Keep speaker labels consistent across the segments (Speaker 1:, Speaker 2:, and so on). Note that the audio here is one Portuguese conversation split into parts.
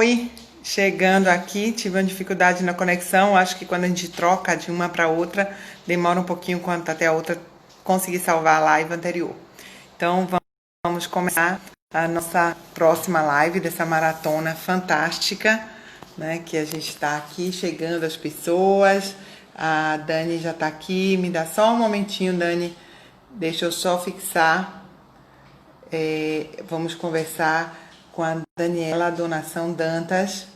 Speaker 1: Oi, chegando aqui, tive uma dificuldade na conexão. Acho que quando a gente troca de uma para outra, demora um pouquinho quanto até a outra conseguir salvar a live anterior. Então vamos começar a nossa próxima live dessa maratona fantástica, né? Que a gente está aqui chegando as pessoas. A Dani já está aqui. Me dá só um momentinho, Dani. Deixa eu só fixar. Vamos conversar com a Daniela Donação Dantas.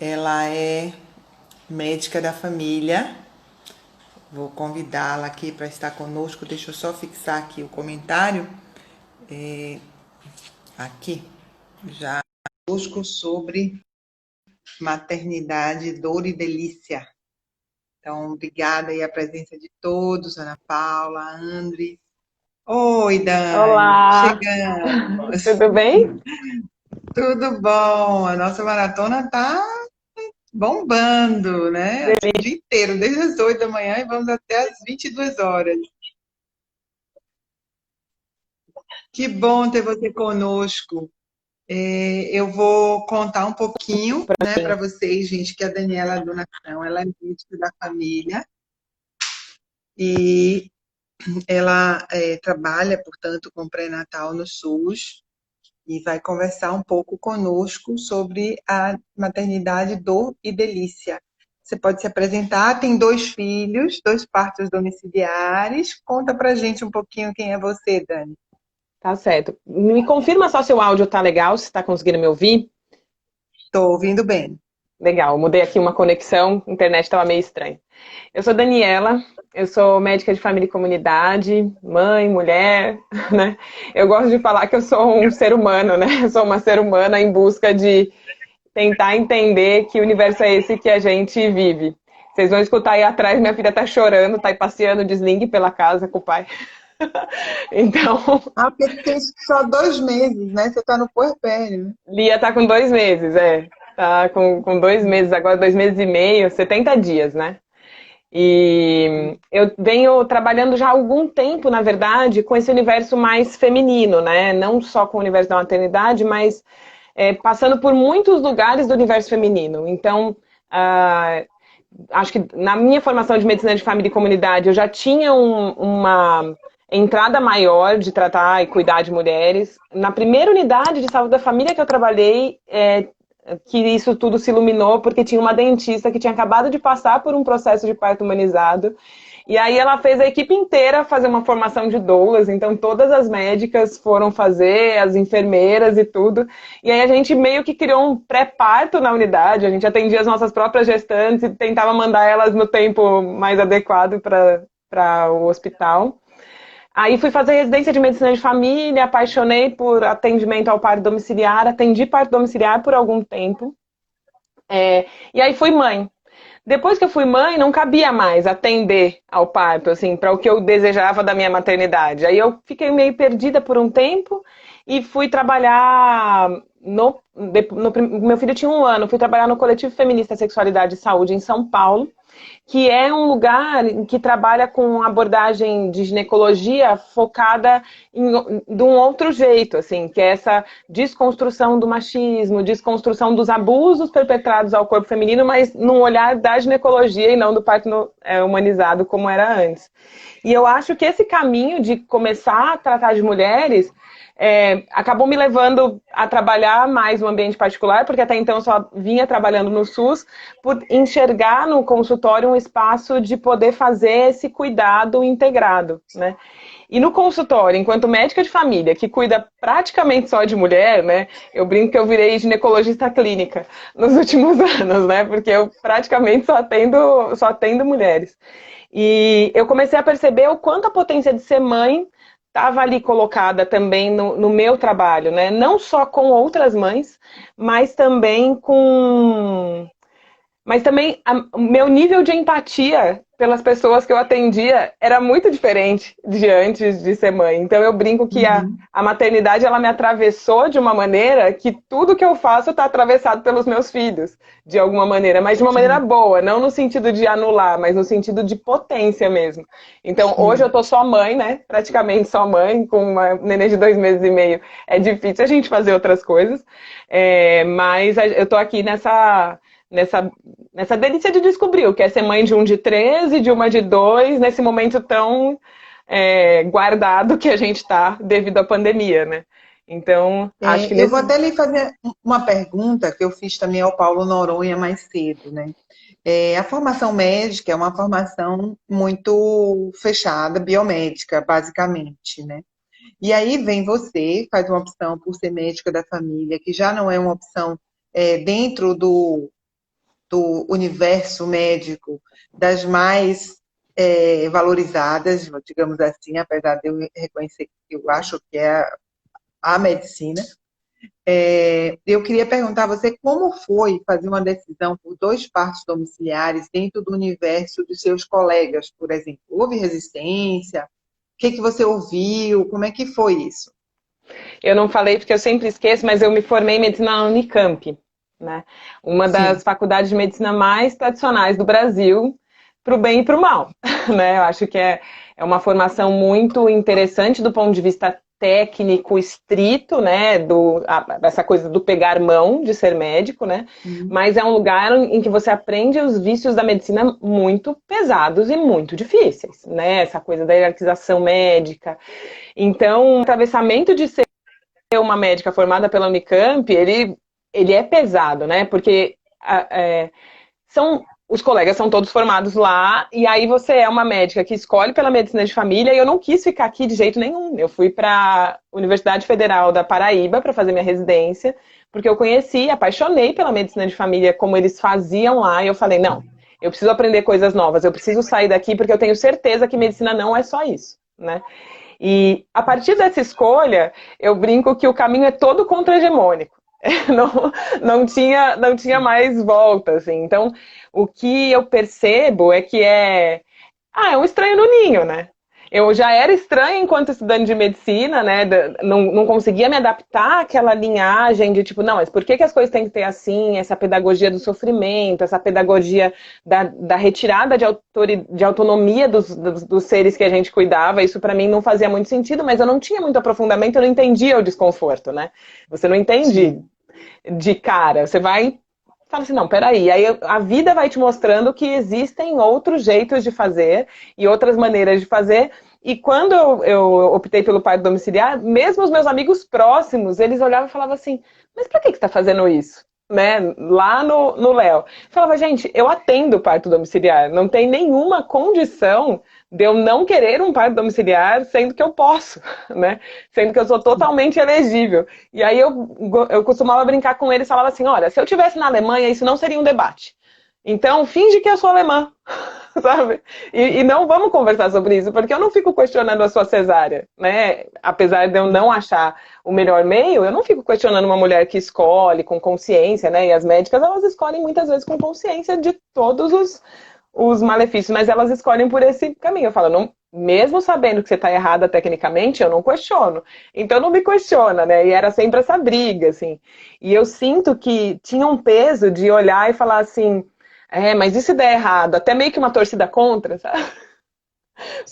Speaker 1: Ela é médica da família. Vou convidá-la aqui para estar conosco. Deixa eu só fixar aqui o comentário. Aqui, já conosco sobre maternidade, dor e delícia. Então, obrigada aí a presença de todos, Ana Paula, Andres. Oi, Dani,
Speaker 2: Olá,
Speaker 1: chegamos.
Speaker 2: tudo bem?
Speaker 1: Tudo bom? A nossa maratona tá bombando, né? Assim, o dia inteiro, desde as 8 da manhã e vamos até as 22 horas. Que bom ter você conosco. Eu vou contar um pouquinho, né, para vocês, gente, que a Daniela Donação, ela é médica da família e ela trabalha, portanto, com pré-natal no SUS e vai conversar um pouco conosco sobre a maternidade, dor e delícia. Você pode se apresentar, tem 2 filhos, 2 partos domiciliares. Conta pra gente um pouquinho quem é você, Dani.
Speaker 2: Tá certo. Me confirma só se o áudio tá legal, se tá conseguindo me ouvir.
Speaker 1: Estou ouvindo bem.
Speaker 2: Legal, mudei aqui uma conexão, a internet estava meio estranha. Eu sou Daniela, eu sou médica de família e comunidade, mãe, mulher, né? Eu gosto de falar que eu sou um ser humano, né? Eu sou uma ser humana em busca de tentar entender que universo é esse que a gente vive. Vocês vão escutar aí atrás, minha filha tá chorando, tá aí passeando de sling pela casa com o pai. Então,
Speaker 1: Ah, porque tu tem só 2 meses, né? Você está no puerpério, né?
Speaker 2: Lia tá com 2 meses, é. Tá com 2 meses, agora 2 meses e meio, 70 dias, né? E eu venho trabalhando já há algum tempo, na verdade, com esse universo mais feminino, né? Não só com o universo da maternidade, mas passando por muitos lugares do universo feminino. Então, ah, acho que na minha formação de medicina de família e comunidade, eu já tinha uma entrada maior de tratar e cuidar de mulheres. Na primeira unidade de saúde da família que eu trabalhei, que isso tudo se iluminou, porque tinha uma dentista que tinha acabado de passar por um processo de parto humanizado. E aí ela fez a equipe inteira fazer uma formação de doulas, então todas as médicas foram fazer, as enfermeiras e tudo. E aí a gente meio que criou um pré-parto na unidade, a gente atendia as nossas próprias gestantes e tentava mandar elas no tempo mais adequado para o hospital. Aí fui fazer residência de medicina de família, apaixonei por atendimento ao parto domiciliar, atendi parto domiciliar por algum tempo. E aí fui mãe. Depois que eu fui mãe, não cabia mais atender ao parto, assim, para o que eu desejava da minha maternidade. Aí eu fiquei meio perdida por um tempo e fui trabalhar meu filho tinha 1 ano, fui trabalhar no Coletivo Feminista Sexualidade e Saúde em São Paulo, que é um lugar que trabalha com abordagem de ginecologia focada de um outro jeito, assim, que é essa desconstrução do machismo, desconstrução dos abusos perpetrados ao corpo feminino, mas num olhar da ginecologia e não do parto humanizado como era antes. E eu acho que esse caminho de começar a tratar de mulheres acabou me levando a trabalhar mais no ambiente particular, porque até então eu só vinha trabalhando no SUS, por enxergar no consultório um espaço de poder fazer esse cuidado integrado, né? E no consultório, enquanto médica de família, que cuida praticamente só de mulher, né? Eu brinco que eu virei ginecologista clínica nos últimos anos, né? Porque eu praticamente só atendo mulheres. E eu comecei a perceber o quanto a potência de ser mãe estava ali colocada também no meu trabalho, né? Não só com outras mães, mas também com... Mas também o meu nível de empatia pelas pessoas que eu atendia era muito diferente de antes de ser mãe. Então eu brinco que
Speaker 3: Uhum.
Speaker 2: a maternidade ela me atravessou de uma maneira que tudo que eu faço está atravessado pelos meus filhos, de alguma maneira, mas de uma maneira
Speaker 3: Sim,
Speaker 2: boa, não no sentido de anular, mas no sentido de potência mesmo. Então hoje eu
Speaker 3: sim.
Speaker 2: tô só mãe, né? Praticamente só mãe, com uma neném de 2 meses e meio. É difícil a gente fazer outras coisas, mas eu tô aqui nessa nessa delícia de descobrir o que é ser mãe de um de 13, de uma de 2, nesse momento tão guardado que a gente está devido à pandemia, né? Então, acho que
Speaker 3: Eu vou
Speaker 2: nesse.
Speaker 3: até lhe fazer uma pergunta que eu fiz também ao Paulo Noronha mais cedo, né? A formação médica é uma formação muito fechada, biomédica, basicamente, né? E aí vem você, faz uma opção por ser médica da família, que já não é uma opção dentro do universo médico das mais valorizadas, digamos assim, apesar de eu reconhecer que eu acho que é a medicina. Eu queria perguntar a você como foi fazer uma decisão por dois partos domiciliares dentro do universo dos seus colegas, por exemplo. Houve resistência? O que você ouviu? Como é que foi isso?
Speaker 2: Eu não falei porque eu sempre esqueço, mas eu me formei em medicina na Unicamp, né? Uma das
Speaker 3: Sim.
Speaker 2: faculdades de medicina mais tradicionais do Brasil, para o bem e para o mal, né? Eu acho que é uma formação muito interessante do ponto de vista técnico estrito, né? Essa coisa do pegar mão de ser médico, né?
Speaker 3: Hum.
Speaker 2: Mas é um lugar em que você aprende os vícios da medicina muito pesados e muito difíceis, né? Essa coisa da hierarquização médica. Então, o atravessamento de ser uma médica formada pela Unicamp, ele é pesado, né? Porque os colegas são todos formados lá, e aí você é uma médica que escolhe pela medicina de família, e eu não quis ficar aqui de jeito nenhum. Eu fui para a Universidade Federal da Paraíba para fazer minha residência, porque eu conheci, apaixonei pela medicina de família, como eles faziam lá, e eu falei, não, eu preciso aprender coisas novas, eu preciso sair daqui, porque eu tenho certeza que medicina não é só isso, né? E a partir dessa escolha, eu brinco que o caminho é todo contra-hegemônico. Não, não tinha mais volta, assim. Então, o que eu percebo é que é um estranho no ninho, né? Eu já era estranha enquanto estudante de medicina, né? Não conseguia me adaptar àquela linhagem de tipo, não, mas por que as coisas têm que ter assim? Essa pedagogia do sofrimento, essa pedagogia da retirada de autonomia dos seres que a gente cuidava, isso para mim não fazia muito sentido, mas eu não tinha muito aprofundamento, eu não entendia o desconforto, né? Você não entende
Speaker 3: Sim.
Speaker 2: de cara, você vai fala assim, não, peraí, aí a vida vai te mostrando que existem outros jeitos de fazer e outras maneiras de fazer. E quando eu optei pelo parto domiciliar, mesmo os meus amigos próximos, eles olhavam e falavam assim, mas pra que você está fazendo isso? Né? Lá no Léo. Falava, gente, eu atendo parto domiciliar, não tem nenhuma condição de eu não querer um parto domiciliar, sendo que eu posso, né? Sendo que eu sou totalmente elegível. E aí eu costumava brincar com eles e falava assim, olha, se eu tivesse na Alemanha, isso não seria um debate. Então, finge que eu sou alemã, sabe? E não vamos conversar sobre isso, porque eu não fico questionando a sua cesárea, né? Apesar de eu não achar o melhor meio, eu não fico questionando uma mulher que escolhe com consciência, né? E as médicas, elas escolhem muitas vezes com consciência de todos os malefícios, mas elas escolhem por esse caminho. Eu falo, não, mesmo sabendo que você está errada tecnicamente, eu não questiono. Então não me questiona, né? E era sempre essa briga, assim. E eu sinto que tinha um peso de olhar e falar assim, mas e se der errado? Até meio que uma torcida contra, sabe?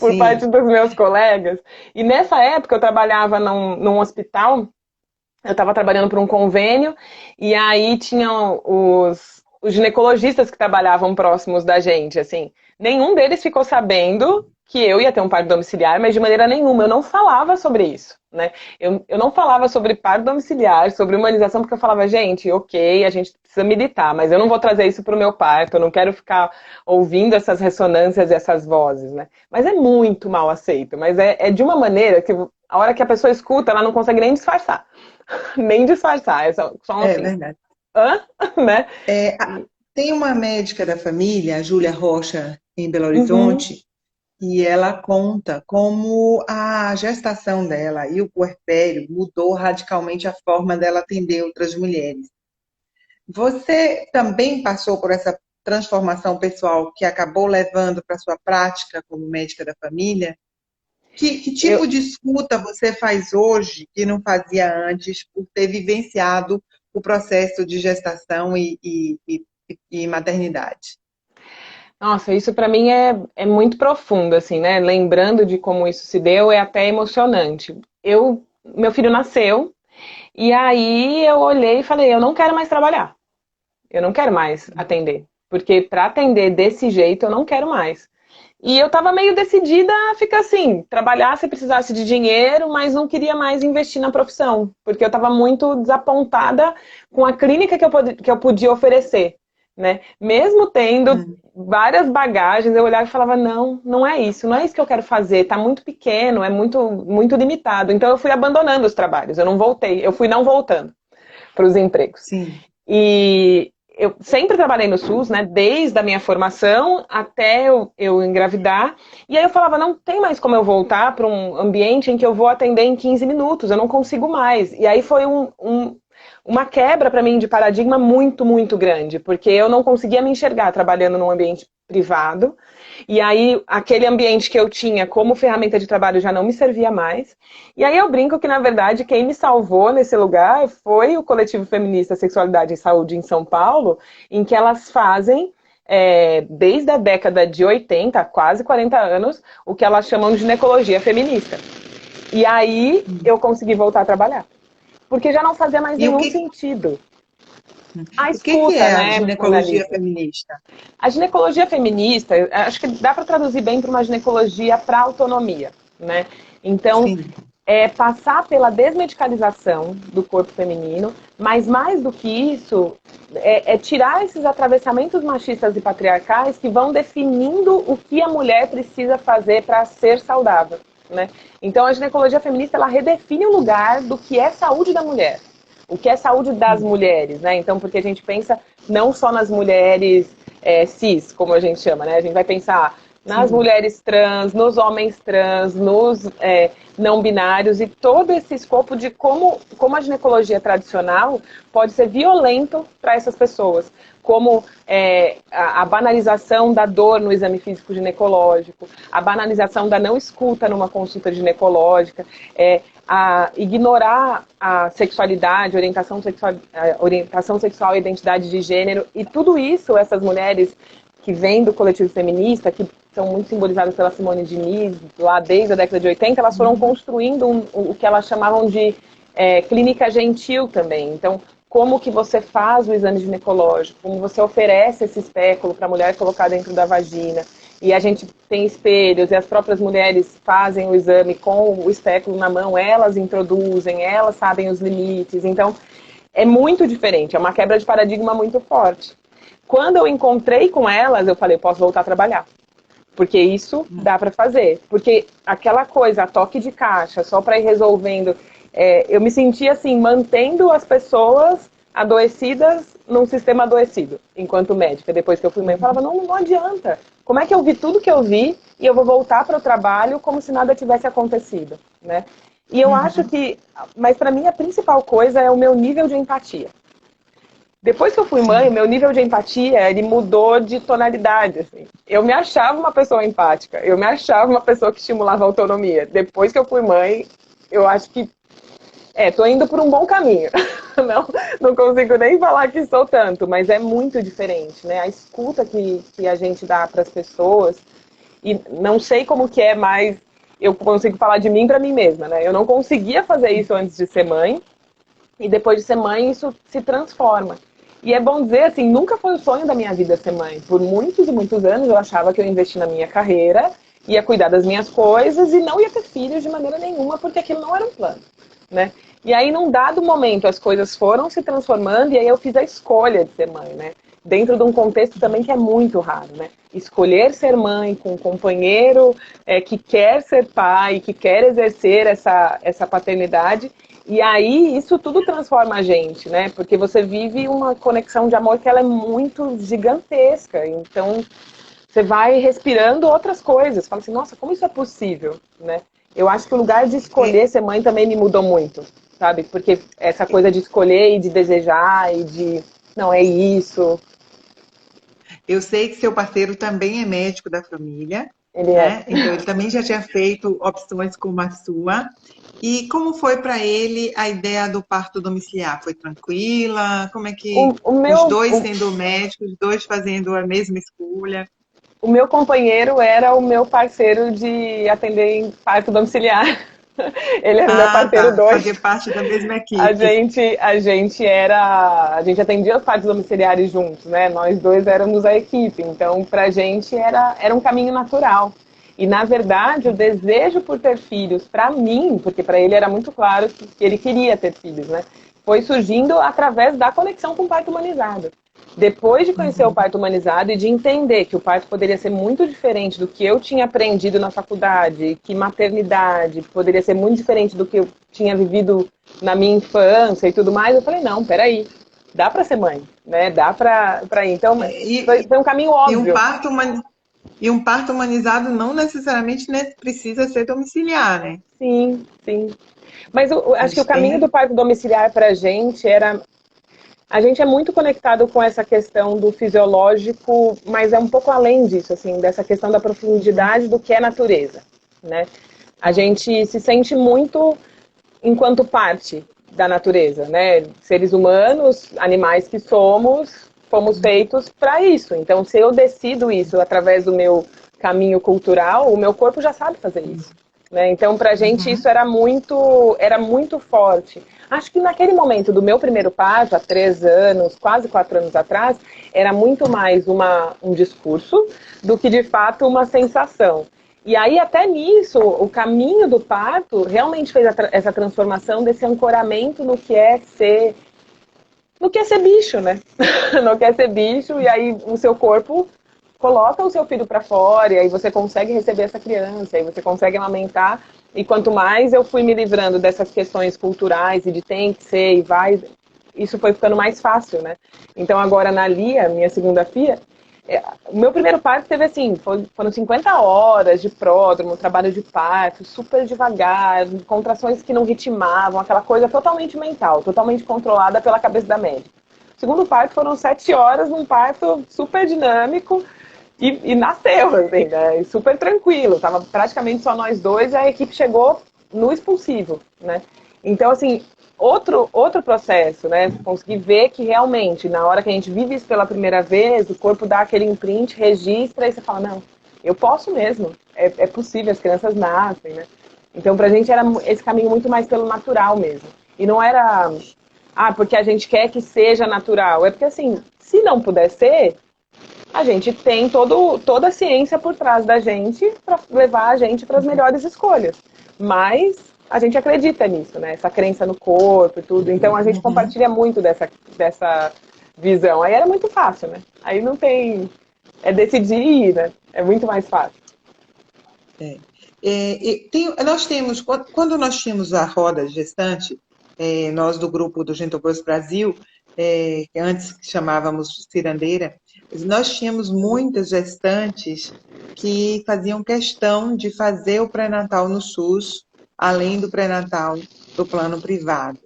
Speaker 2: Por parte
Speaker 3: Sim.
Speaker 2: dos meus colegas. E nessa época eu trabalhava num hospital, eu estava trabalhando por um convênio, e aí tinham os ginecologistas que trabalhavam próximos da gente, assim. Nenhum deles ficou sabendo que eu ia ter um parto domiciliar, mas de maneira nenhuma. Eu não falava sobre isso, né? Eu não falava sobre parto domiciliar, sobre humanização, porque eu falava, gente, ok, a gente precisa militar, mas eu não vou trazer isso para o meu parto, eu não quero ficar ouvindo essas ressonâncias e essas vozes, né? Mas é muito mal aceito, mas é de uma maneira que a hora que a pessoa escuta, ela não consegue nem disfarçar. Nem disfarçar, é só
Speaker 3: É
Speaker 2: assim,
Speaker 3: verdade.
Speaker 2: hã? Né?
Speaker 3: Tem uma médica da família, a Júlia Rocha, em Belo
Speaker 2: Uhum.
Speaker 3: Horizonte, e ela conta como a gestação dela e o puerpério mudou radicalmente a forma dela atender outras mulheres. Você também passou por essa transformação pessoal que acabou levando para a sua prática como médica da família? Que tipo de escuta você faz hoje que não fazia antes por ter vivenciado o processo de gestação e maternidade?
Speaker 2: Nossa, isso para mim é muito profundo, assim, né? Lembrando de como isso se deu, é até emocionante. Meu filho nasceu, e aí eu olhei e falei, eu não quero mais trabalhar. Eu não quero mais atender. Porque para atender desse jeito, eu não quero mais. E eu tava meio decidida a ficar assim, trabalhar se precisasse de dinheiro, mas não queria mais investir na profissão. Porque eu tava muito desapontada com a clínica que eu podia oferecer, né? Mesmo tendo várias bagagens, eu olhava e falava, não, não é isso, não é isso que eu quero fazer, tá muito pequeno, é muito limitado. Então eu fui abandonando os trabalhos, eu não voltei, eu fui não voltando para os empregos.
Speaker 3: Sim.
Speaker 2: E eu sempre trabalhei no SUS, né? Desde a minha formação até eu engravidar. E aí eu falava, não tem mais como eu voltar para um ambiente em que eu vou atender em 15 minutos, eu não consigo mais. E aí foi uma quebra para mim de paradigma muito, muito grande, porque eu não conseguia me enxergar trabalhando num ambiente privado. E aí, aquele ambiente que eu tinha como ferramenta de trabalho já não me servia mais. E aí eu brinco que, na verdade, quem me salvou nesse lugar foi o Coletivo Feminista Sexualidade e Saúde em São Paulo, em que elas fazem, desde a década de 80, quase 40 anos, o que elas chamam de ginecologia feminista. E aí eu consegui voltar a trabalhar. Porque já não fazia mais nenhum sentido. A
Speaker 3: O que
Speaker 2: escuta,
Speaker 3: é a
Speaker 2: né,
Speaker 3: ginecologia feminista?
Speaker 2: A ginecologia feminista, acho que dá para traduzir bem para uma ginecologia para autonomia, né? Então,
Speaker 3: Sim.
Speaker 2: é passar pela desmedicalização do corpo feminino, mas mais do que isso, é tirar esses atravessamentos machistas e patriarcais que vão definindo o que a mulher precisa fazer para ser saudável, né? Então, a ginecologia feminista, ela redefine o lugar do que é saúde da mulher. O que é saúde das mulheres, né? Então, porque a gente pensa não só nas mulheres cis, como a gente chama, né? A gente vai pensar nas mulheres trans, nos homens trans, nos não binários e todo esse escopo de como a ginecologia tradicional pode ser violento para essas pessoas. Como a banalização da dor no exame físico ginecológico, a banalização da não escuta numa consulta ginecológica, a ignorar a sexualidade, orientação sexual e identidade de gênero, e tudo isso, essas mulheres que vêm do coletivo feminista, que são muito simbolizadas pela Simone de Diniz, lá desde a década de 80, elas foram construindo o que elas chamavam de clínica gentil também. Então, como que você faz o exame ginecológico, como você oferece esse espéculo para a mulher colocar dentro da vagina. E a gente tem espelhos, e as próprias mulheres fazem o exame com o espéculo na mão, elas introduzem, elas sabem os limites. Então, é muito diferente, é uma quebra de paradigma muito forte. Quando eu encontrei com elas, eu falei, posso voltar a trabalhar. Porque isso dá para fazer. Porque aquela coisa, a toque de caixa, só para ir resolvendo... eu me sentia assim, mantendo as pessoas adoecidas num sistema adoecido, enquanto médica. Depois que eu fui mãe, eu falava, não adianta. Como é que eu vi tudo que eu vi e eu vou voltar para o trabalho como se nada tivesse acontecido, né? E eu acho que... Mas para mim a principal coisa é o meu nível de empatia. Depois que eu fui mãe, meu nível de empatia, ele mudou de tonalidade, assim. Eu me achava uma pessoa empática, eu me achava uma pessoa que estimulava a autonomia. Depois que eu fui mãe, eu acho que tô indo por um bom caminho. Não consigo nem falar que sou tanto, mas é muito diferente, né? A escuta que a gente dá para as pessoas, e não sei como que é, mas eu consigo falar de mim para mim mesma, né? Eu não conseguia fazer isso antes de ser mãe, e depois de ser mãe, isso se transforma. E é bom dizer, assim, nunca foi o sonho da minha vida ser mãe. Por muitos e muitos anos eu achava que eu ia investir na minha carreira, ia cuidar das minhas coisas e não ia ter filhos de maneira nenhuma, porque aquilo não era um plano, né? E aí, num dado momento, as coisas foram se transformando e aí eu fiz a escolha de ser mãe, né? Dentro de um contexto também que é muito raro, né? Escolher ser mãe com um companheiro que quer ser pai, que quer exercer essa paternidade. E aí, isso tudo transforma a gente, né? Porque você vive uma conexão de amor que ela é muito gigantesca. Então, você vai respirando outras coisas. Fala assim, nossa, como isso é possível, né? Eu acho que o lugar de escolher ser mãe também me mudou muito, sabe? Porque essa coisa de escolher e de desejar e de... Não, é isso.
Speaker 3: Eu sei que seu parceiro também é médico da família,
Speaker 2: Ele é.
Speaker 3: né? Então ele também já tinha feito opções como a sua. E como foi para ele a ideia do parto domiciliar? Foi tranquila? Como é que
Speaker 2: O
Speaker 3: os
Speaker 2: meu,
Speaker 3: dois sendo médicos, os dois fazendo a mesma escolha?
Speaker 2: o meu companheiro era o meu parceiro de atender em parto domiciliar. Ele era o meu
Speaker 3: Ah,
Speaker 2: parceiro
Speaker 3: tá.
Speaker 2: 2.
Speaker 3: Fazer parte da mesma
Speaker 2: A
Speaker 3: equipe.
Speaker 2: gente, a gente era, a gente atendia os partos domiciliares juntos, né? Nós dois éramos a equipe, então pra gente era um caminho natural. E na verdade, o desejo por ter filhos, pra mim, porque pra ele era muito claro que ele queria ter filhos, né? Foi surgindo através da conexão com o parto humanizado. Depois de conhecer o parto humanizado e de entender que o parto poderia ser muito diferente do que eu tinha aprendido na faculdade, que maternidade poderia ser muito diferente do que eu tinha vivido na minha infância e tudo mais, eu falei, não, peraí, dá pra ser mãe, né? Dá pra ir. Então,
Speaker 3: E,
Speaker 2: foi um caminho
Speaker 3: e um
Speaker 2: óbvio.
Speaker 3: parto e um parto humanizado não necessariamente precisa ser domiciliar, né?
Speaker 2: Sim, sim. Mas eu
Speaker 3: A
Speaker 2: acho que o
Speaker 3: gente
Speaker 2: caminho do
Speaker 3: tem.
Speaker 2: parto domiciliar pra gente era. A gente é muito conectado com essa questão do fisiológico, mas é um pouco além disso, assim, dessa questão da profundidade do que é natureza, né? A gente se sente muito enquanto parte da natureza, né? Seres humanos, animais que somos, fomos feitos para isso. Então, se eu decido isso através do meu caminho cultural, o meu corpo já sabe fazer isso. Né? Então, para a gente, isso era muito forte. Acho que naquele momento do meu primeiro parto, há 3 anos, quase 4 anos atrás, era muito mais um discurso do que, de fato, uma sensação. E aí, até nisso, o caminho do parto realmente fez essa transformação desse ancoramento no que é ser bicho, né? No que é ser bicho, e aí o seu corpo coloca o seu filho para fora, e aí você consegue receber essa criança, aí você consegue amamentar. E quanto mais eu fui me livrando dessas questões culturais e de tem que ser e vai, isso foi ficando mais fácil, né? Então agora na Lia, minha segunda filha, o meu primeiro parto teve assim, foram 50 horas de pródromo, trabalho de parto, super devagar, contrações que não ritmavam, aquela coisa totalmente mental, totalmente controlada pela cabeça da médica. O segundo parto foram 7 horas, num parto super dinâmico e nasceu, assim, né? E super tranquilo, tava praticamente só nós dois e a equipe chegou no expulsivo, né? Então, assim, outro processo, né? Conseguir ver que realmente, na hora que a gente vive isso pela primeira vez, o corpo dá aquele imprint, registra e você fala, não, eu posso mesmo, é possível, as crianças nascem, né? Então, pra gente era esse caminho muito mais pelo natural mesmo. E não era, porque a gente quer que seja natural. É porque, assim, se não puder ser, a gente tem toda a ciência por trás da gente para levar a gente para as melhores escolhas. Mas a gente acredita nisso, né? Essa crença no corpo e tudo. Então a gente compartilha muito dessa visão. Aí era muito fácil, né? Aí não tem. É decidir ir, né? É muito mais fácil.
Speaker 3: Nós temos, quando nós tínhamos a roda gestante, nós do grupo do Gentoboas Brasil, que antes chamávamos Cirandeira, nós tínhamos muitas gestantes que faziam questão de fazer o pré-natal no SUS, além do pré-natal do plano privado.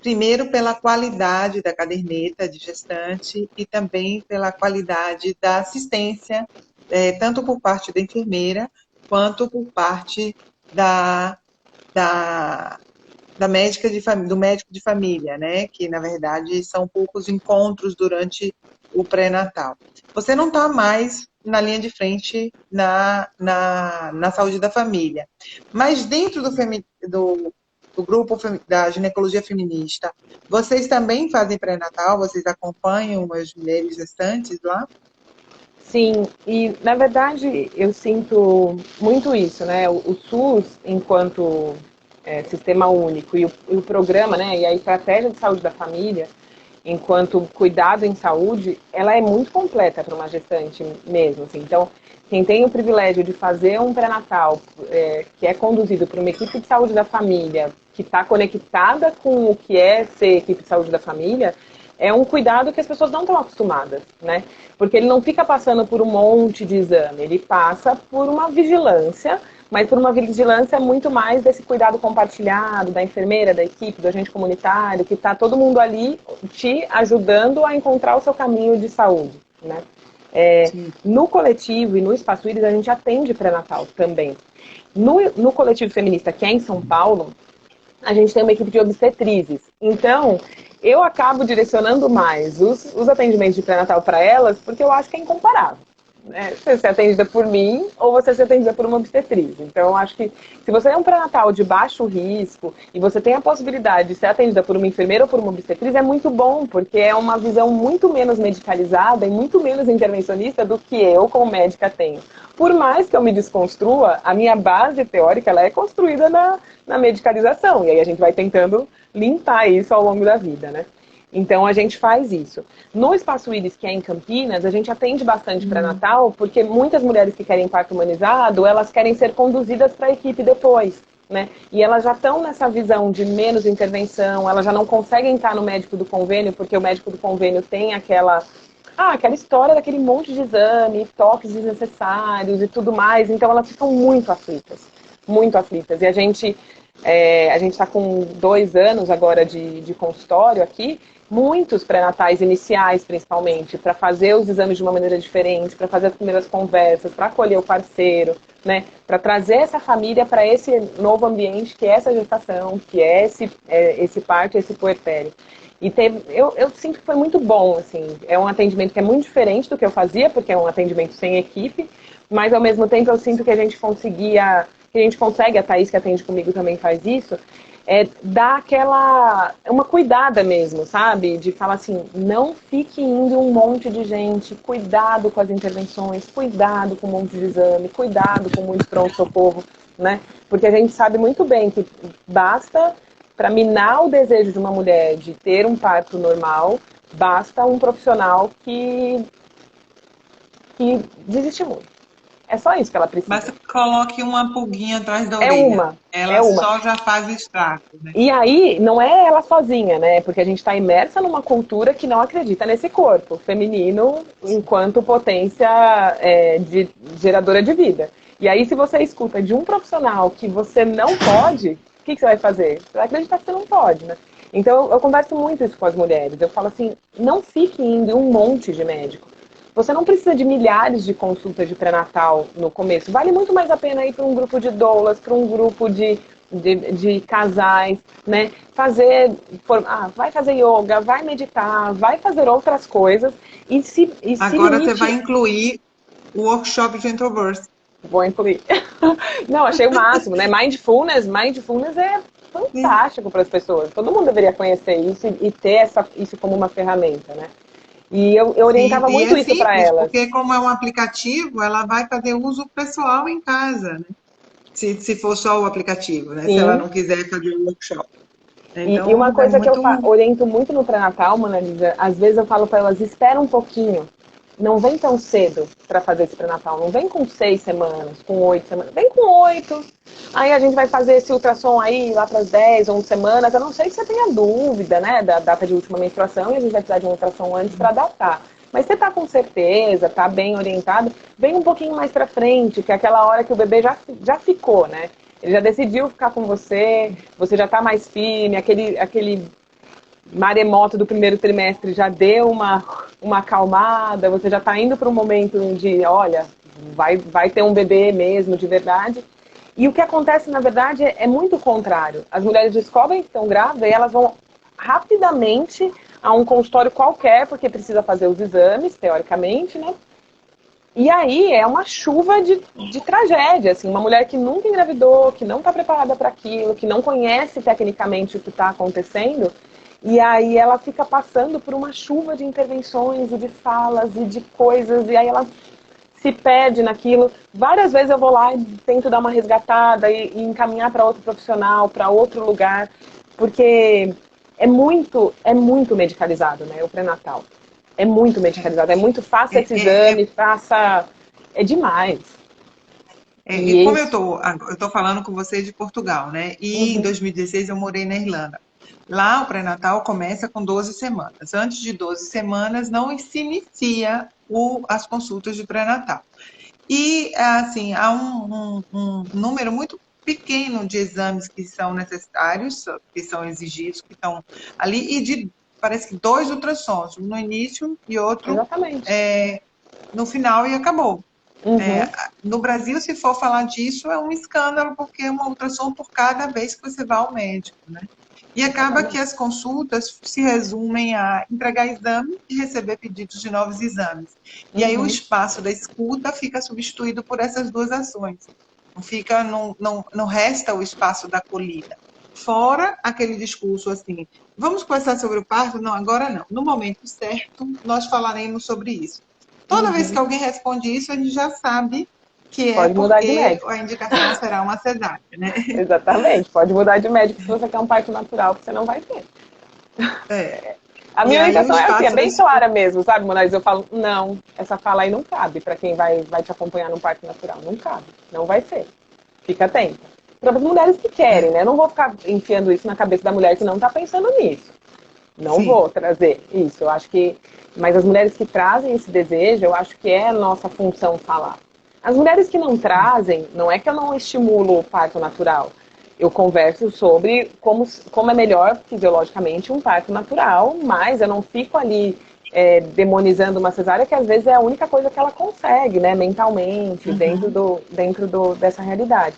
Speaker 3: Primeiro, pela qualidade da caderneta de gestante e também pela qualidade da assistência, tanto por parte da enfermeira, quanto por parte da, da, da médica do médico de família, né? Que, na verdade, são poucos encontros durante o pré-natal. Você não está mais na linha de frente na saúde da família. Mas dentro do grupo da ginecologia feminista, vocês também fazem pré-natal? Vocês acompanham as mulheres gestantes lá?
Speaker 2: Sim, e na verdade eu sinto muito isso, né? O SUS, enquanto sistema único, e o programa, né? E a estratégia de saúde da família, enquanto cuidado em saúde, ela é muito completa para uma gestante mesmo. Assim. Então, quem tem o privilégio de fazer um pré-natal que é conduzido por uma equipe de saúde da família, que está conectada com o que é ser equipe de saúde da família, é um cuidado que as pessoas não estão acostumadas, né? Porque ele não fica passando por um monte de exame, ele passa por uma vigilância, mas por uma vigilância muito mais desse cuidado compartilhado, da enfermeira, da equipe, do agente comunitário, que está todo mundo ali te ajudando a encontrar o seu caminho de saúde, né?
Speaker 3: Sim.
Speaker 2: No coletivo e no Espaço Íris, a gente atende pré-natal também. No coletivo feminista, que é em São Paulo, a gente tem uma equipe de obstetrizes. Então, eu acabo direcionando mais os atendimentos de pré-natal para elas, porque eu acho que é incomparável. Né? Você ser atendida por mim ou você ser atendida por uma obstetriz. Então, eu acho que se você é um pré-natal de baixo risco e você tem a possibilidade de ser atendida por uma enfermeira ou por uma obstetriz, é muito bom, porque é uma visão muito menos medicalizada e muito menos intervencionista do que eu, como médica, tenho. Por mais que eu me desconstrua, a minha base teórica ela é construída na medicalização. E aí a gente vai tentando limpar isso ao longo da vida, né? Então a gente faz isso. No Espaço Íris, que é em Campinas, a gente atende bastante pré-natal, porque muitas mulheres que querem parto humanizado, elas querem ser conduzidas para a equipe depois. Né? E elas já estão nessa visão de menos intervenção, elas já não conseguem estar no médico do convênio, porque o médico do convênio tem aquela história daquele monte de exame, toques desnecessários e tudo mais. Então elas ficam muito aflitas, muito aflitas. E a gente está com 2 anos agora de consultório aqui, muitos pré-natais iniciais, principalmente, para fazer os exames de uma maneira diferente, para fazer as primeiras conversas, para acolher o parceiro, né? Para trazer essa família para esse novo ambiente que é essa gestação, que é esse parto, esse puerpério. E eu sinto que foi muito bom, assim, é um atendimento que é muito diferente do que eu fazia, porque é um atendimento sem equipe, mas ao mesmo tempo eu sinto que a gente consegue, a Thaís que atende comigo também faz isso, dar uma cuidada mesmo, sabe? De falar assim, não fique indo um monte de gente, cuidado com as intervenções, cuidado com um monte de exame, cuidado com muito pronto-socorro, né? Porque a gente sabe muito bem que basta, para minar o desejo de uma mulher de ter um parto normal, basta um profissional que desestimule. É só isso que ela
Speaker 1: Basta
Speaker 2: precisa.
Speaker 1: que coloque uma pulguinha atrás da
Speaker 2: É
Speaker 1: orelha.
Speaker 2: uma, é
Speaker 1: Ela
Speaker 2: uma.
Speaker 1: só já faz estrago, né?
Speaker 2: E aí, não é ela sozinha, né? Porque a gente está imersa numa cultura que não acredita nesse corpo feminino enquanto potência geradora de vida. E aí, se você escuta de um profissional que você não pode, o que você vai fazer? Você vai acreditar que você não pode, né? Então, eu converso muito isso com as mulheres. Eu falo assim, não fique indo em um monte de médico. Você não precisa de milhares de consultas de pré-natal no começo. Vale muito mais a pena ir para um grupo de doulas, para um grupo de casais, né? Vai fazer yoga, vai meditar, vai fazer outras coisas e se
Speaker 1: Agora você vai
Speaker 2: limite.
Speaker 1: incluir o workshop Gentle Birth.
Speaker 2: Vou incluir. Não, achei o máximo, né? Mindfulness é
Speaker 1: Sim.
Speaker 2: fantástico para as pessoas. Todo mundo deveria conhecer isso e ter isso como uma ferramenta, né? E eu
Speaker 1: Sim,
Speaker 2: orientava
Speaker 1: e
Speaker 2: muito
Speaker 1: é
Speaker 2: isso para
Speaker 1: simples,
Speaker 2: elas.
Speaker 1: porque como é um aplicativo, ela vai fazer uso pessoal em casa, né? Se for só o aplicativo, né? Se ela
Speaker 2: Sim.
Speaker 1: não quiser fazer o workshop.
Speaker 2: E uma
Speaker 1: Então, é
Speaker 2: coisa que eu
Speaker 1: muito.
Speaker 2: oriento muito no pré-natal, Mona Lisa, às vezes eu falo para elas, espera um pouquinho. Não vem tão cedo para fazer esse pré-natal. Não vem com 6 semanas, com 8 semanas. Vem com 8. Aí a gente vai fazer esse ultrassom aí lá para as 10, 11 semanas. Eu não sei se você tenha dúvida, né, da data de última menstruação e a gente vai precisar de um ultrassom antes para datar. Mas você tá com certeza, tá bem orientado, vem um pouquinho mais para frente, que é aquela hora que o bebê já ficou, né? Ele já decidiu ficar com você já tá mais firme, aquele maremoto do primeiro trimestre já deu uma acalmada, você já está indo para um momento de, olha, vai ter um bebê mesmo, de verdade. E o que acontece, na verdade, é muito o contrário. As mulheres descobrem que estão grávidas e elas vão rapidamente a um consultório qualquer, porque precisa fazer os exames, teoricamente, né? E aí é uma chuva de tragédia, assim, uma mulher que nunca engravidou, que não está preparada para aquilo, que não conhece tecnicamente o que está acontecendo, e aí ela fica passando por uma chuva de intervenções e de falas e de coisas, e aí ela se perde naquilo. Várias vezes eu vou lá e tento dar uma resgatada e encaminhar para outro profissional, para outro lugar, porque é muito medicalizado, né, o pré-natal. É muito medicalizado, é muito faça esse
Speaker 1: É,
Speaker 2: exame, faça. É demais.
Speaker 1: e
Speaker 2: E
Speaker 1: como
Speaker 2: isso.
Speaker 1: eu tô falando com você de Portugal, né? E em
Speaker 2: Uhum,
Speaker 1: 2016 eu morei na Irlanda. Lá o pré-natal começa com 12 semanas. Antes de 12 semanas não se inicia as consultas de pré-natal. E, assim, há um número muito pequeno de exames que são necessários, que são exigidos, que estão ali, parece que 2 ultrassons, um no início e outro
Speaker 2: exatamente.
Speaker 3: no final e acabou.
Speaker 2: Uhum.
Speaker 3: No Brasil, se for falar disso, é um escândalo, porque é uma ultrassom por cada vez que você vai ao médico, né? E acaba que as consultas se resumem a entregar exame e receber pedidos de novos exames. E aí o
Speaker 2: Uhum.
Speaker 3: espaço da escuta fica substituído por essas duas ações. Não resta o espaço da acolhida. Fora aquele discurso assim, vamos conversar sobre o parto? Não, agora não. No momento certo, nós falaremos sobre isso. Toda vez que
Speaker 2: Uhum.
Speaker 3: alguém responde isso, a gente já sabe que é
Speaker 2: Pode mudar de
Speaker 3: porque
Speaker 2: médico.
Speaker 3: a indicação será uma cesárea, né?
Speaker 2: Exatamente. Pode mudar de médico se você quer um parto natural, que você não vai ter.
Speaker 3: É.
Speaker 2: A
Speaker 3: E
Speaker 2: minha
Speaker 3: aí o
Speaker 2: orientação é assim, é
Speaker 3: espaço da
Speaker 2: bem
Speaker 3: escuta.
Speaker 2: clara mesmo, sabe, Monais? Eu falo, não, essa fala aí não cabe para quem vai te acompanhar num parto natural. Não cabe. Não vai ser. Fica atenta. Para as mulheres que querem, né? Eu não vou ficar enfiando isso na cabeça da mulher que não está pensando nisso. Não
Speaker 3: Sim,
Speaker 2: vou trazer isso. Eu acho que. Mas as mulheres que trazem esse desejo, eu acho que é nossa função falar. As mulheres que não trazem, não é que eu não estimulo o parto natural. Eu converso sobre como é melhor fisiologicamente um parto natural, mas eu não fico ali demonizando uma cesárea, que às vezes é a única coisa que ela consegue, né, mentalmente, dessa realidade.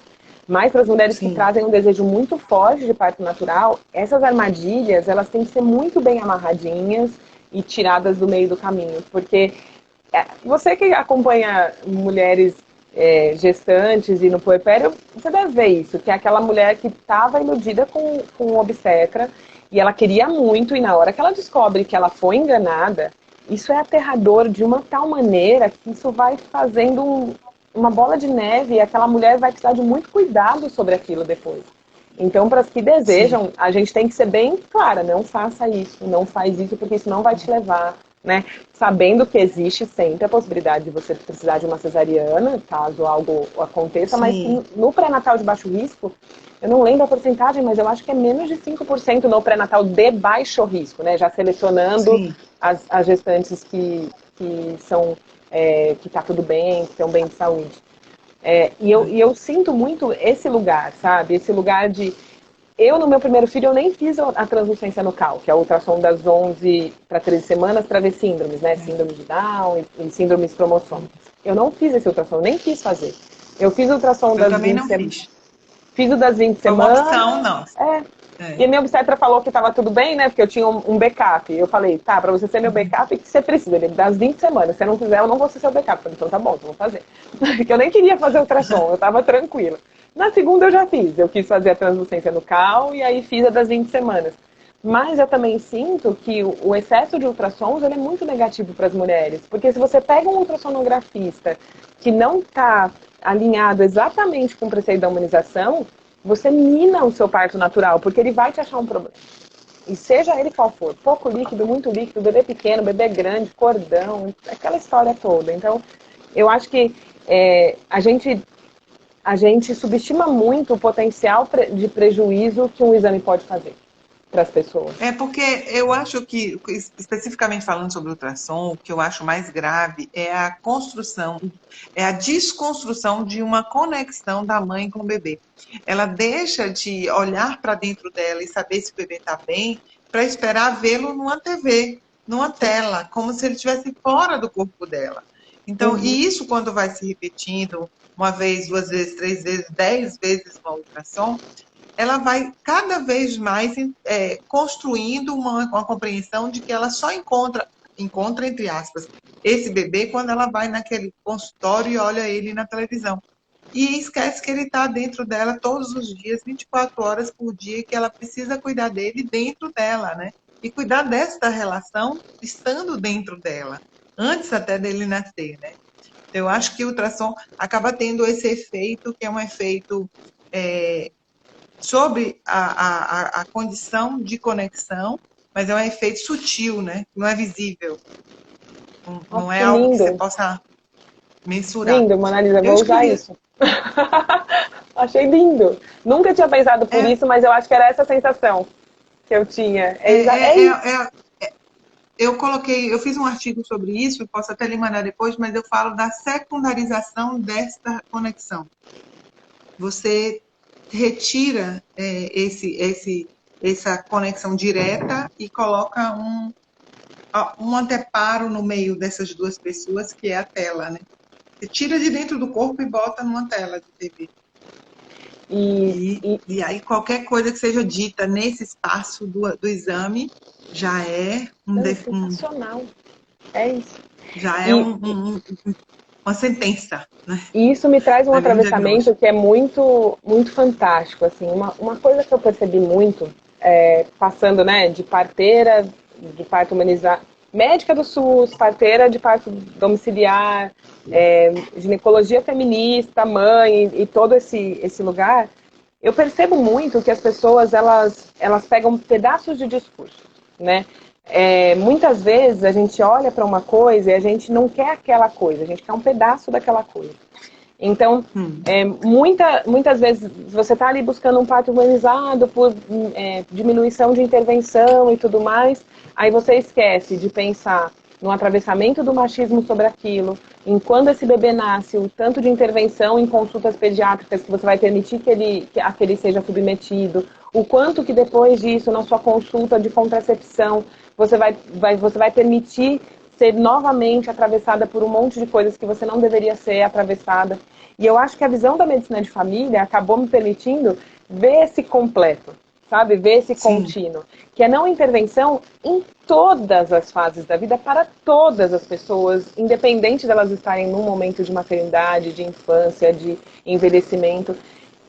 Speaker 2: Mas para as mulheres que
Speaker 3: sim,
Speaker 2: trazem um desejo muito forte de parto natural, essas armadilhas, elas têm que ser muito bem amarradinhas e tiradas do meio do caminho. Porque você que acompanha mulheres gestantes e no puerpério, você deve ver isso, que é aquela mulher que estava iludida com o obstetra e ela queria muito, e na hora que ela descobre que ela foi enganada, isso é aterrador de uma tal maneira que isso vai fazendo uma bola de neve e aquela mulher vai precisar de muito cuidado sobre aquilo depois. Então, para as que
Speaker 3: sim.
Speaker 2: desejam, a gente tem que ser bem clara, não faça isso, não faz isso, porque isso não vai te levar, né? Sabendo que existe sempre a possibilidade de você precisar de uma cesariana, caso algo aconteça, mas
Speaker 3: Sim,
Speaker 2: no pré-natal de baixo risco, eu não lembro a porcentagem, mas eu acho que é menos de 5% no pré-natal de baixo risco, né? Já selecionando
Speaker 3: sim.
Speaker 2: as gestantes que são, que tá tudo bem, que estão bem de saúde. E eu sinto muito esse lugar, sabe? Esse lugar de. Eu, no meu primeiro filho, eu nem fiz a translucência nucal, que é a ultrassom das 11 para 13 semanas para ver síndromes, né? Síndrome de Down e síndromes cromossômicas. Eu não fiz esse ultrassom, nem quis fazer. Eu fiz o ultrassom
Speaker 3: Eu
Speaker 2: das
Speaker 3: também
Speaker 2: 20
Speaker 3: não
Speaker 2: semanas.
Speaker 3: fiz.
Speaker 2: Fiz o das 20
Speaker 3: Foi uma opção,
Speaker 2: semanas.
Speaker 3: não.
Speaker 2: É.
Speaker 3: É.
Speaker 2: E a minha obstetra falou que estava tudo bem, né? Porque eu tinha um backup. Eu falei, tá, para você ser meu backup, o que você precisa? Ele, das 20 semanas. Se você não quiser, eu não vou ser seu backup. Eu falei, então tá bom, então vou fazer. Porque eu nem queria fazer ultrassom, eu tava tranquila. Na segunda eu já fiz. Eu quis fazer a translucência nucal e aí fiz a das 20 semanas. Mas eu também sinto que o excesso de ultrassons ele é muito negativo para as mulheres. Porque se você pega um ultrassonografista que não está alinhado exatamente com o preceito da humanização, você mina o seu parto natural, porque ele vai te achar um problema. E seja ele qual for, pouco líquido, bebê pequeno, bebê grande, cordão, aquela história toda. Então, eu acho que a gente subestima muito o potencial de prejuízo que um exame pode fazer para as pessoas.
Speaker 3: É porque eu acho que, especificamente falando sobre ultrassom, o que eu acho mais grave é a construção, é a desconstrução de uma conexão da mãe com o bebê. Ela deixa de olhar para dentro dela e saber se o bebê está bem para esperar vê-lo numa TV, numa tela, como se ele estivesse fora do corpo dela. Então,
Speaker 2: Uhum.
Speaker 3: e isso quando vai se repetindo uma vez, duas vezes, três vezes, 10 vezes uma ultrassom, ela vai cada vez mais construindo uma compreensão de que ela só encontra, entre aspas, esse bebê quando ela vai naquele consultório e olha ele na televisão. E esquece que ele está dentro dela todos os dias, 24 horas por dia, que ela precisa cuidar dele dentro dela, né? E cuidar desta relação estando dentro dela, antes até dele nascer, né? Então, eu acho que o ultrassom acaba tendo esse efeito, que é um efeito sobre a condição de conexão, mas é um efeito sutil, né? Não é visível, não
Speaker 2: Nossa,
Speaker 3: é
Speaker 2: que
Speaker 3: algo que você
Speaker 2: lindo.
Speaker 3: possa mensurar.
Speaker 2: Lindo, Mona Lisa,
Speaker 3: Eu
Speaker 2: vou usar
Speaker 3: escrevi.
Speaker 2: isso. Achei lindo. Nunca tinha pensado por
Speaker 3: É,
Speaker 2: isso, mas eu acho que era essa a sensação que eu tinha.
Speaker 3: é,
Speaker 2: É
Speaker 3: é,
Speaker 2: isso.
Speaker 3: é, eu fiz um artigo sobre isso, posso até lhe mandar depois, mas eu falo da secundarização desta conexão. Você retira essa conexão direta e coloca um anteparo no meio dessas duas pessoas, que é a tela, né? Você tira de dentro do corpo e bota numa tela de TV. E aí qualquer coisa que seja dita nesse espaço do exame já é
Speaker 2: sensacional. É isso.
Speaker 3: Já é uma sentença, né?
Speaker 2: E isso me traz um
Speaker 3: Ali um
Speaker 2: atravessamento
Speaker 3: diagnóstico.
Speaker 2: que é muito, muito fantástico. Assim, uma coisa que eu percebi muito, passando, né, de parteira de parto humanizado, médica do SUS, parteira de parto domiciliar, ginecologia feminista, mãe e todo esse lugar, eu percebo muito que as pessoas elas pegam pedaços de discurso, né? Muitas vezes a gente olha para uma coisa e a gente não quer aquela coisa, a gente quer um pedaço daquela coisa. Então, muitas vezes você está ali buscando um parto humanizado por diminuição de intervenção e tudo mais, aí você esquece de pensar no atravessamento do machismo sobre aquilo, em quando esse bebê nasce, o tanto de intervenção em consultas pediátricas que você vai permitir que ele seja submetido, o quanto que depois disso, na sua consulta de contracepção, você vai permitir ser novamente atravessada por um monte de coisas que você não deveria ser atravessada. E eu acho que a visão da medicina de família acabou me permitindo ver esse completo, sabe? Ver esse contínuo. Que é não intervenção em todas as fases da vida para todas as pessoas, independente delas estarem num momento de maternidade, de infância, de envelhecimento.